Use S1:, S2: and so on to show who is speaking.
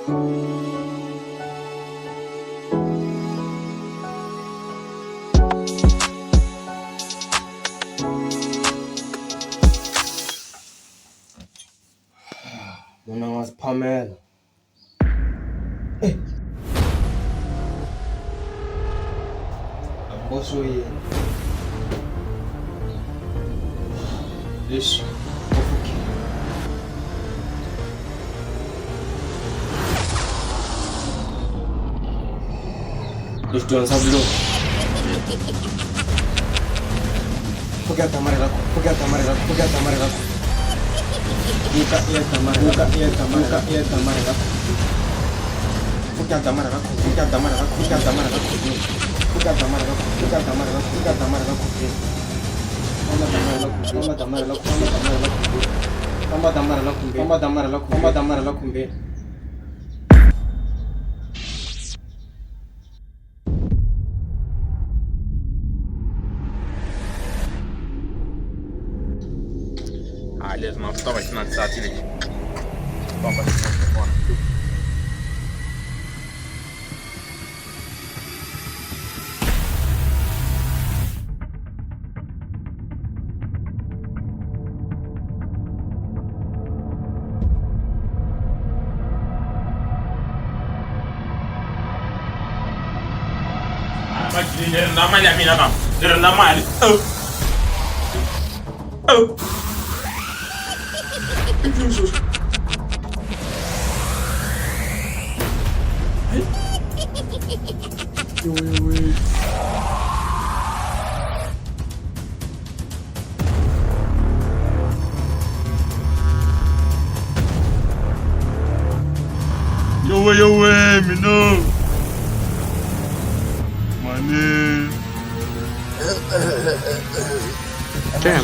S1: 누나 와서 Pamela. Amboso yeye. Lixo. Ofuki. Lixo tuan sablo. Forget tamare lako. Forget tamare lako. Forget tamare lako. Buka iya tamare lako. Buka iya tamare lako. Buka iya tamare lako. Forget tamare lako. Forget tamare lako. Forget tamare lako. Buka tamare lako. Buka tamare lako. Buka tamare lako. Toma tamare lako. Toma tamare lako. Toma tamare lako. Toma tamare lako. Toma tamare lako. Toma tamare lako.
S2: Лезно вставать на цатели. Папа, телефон. Нормально, меня там. Нормально. Yo way, me know. Money.
S3: Damn.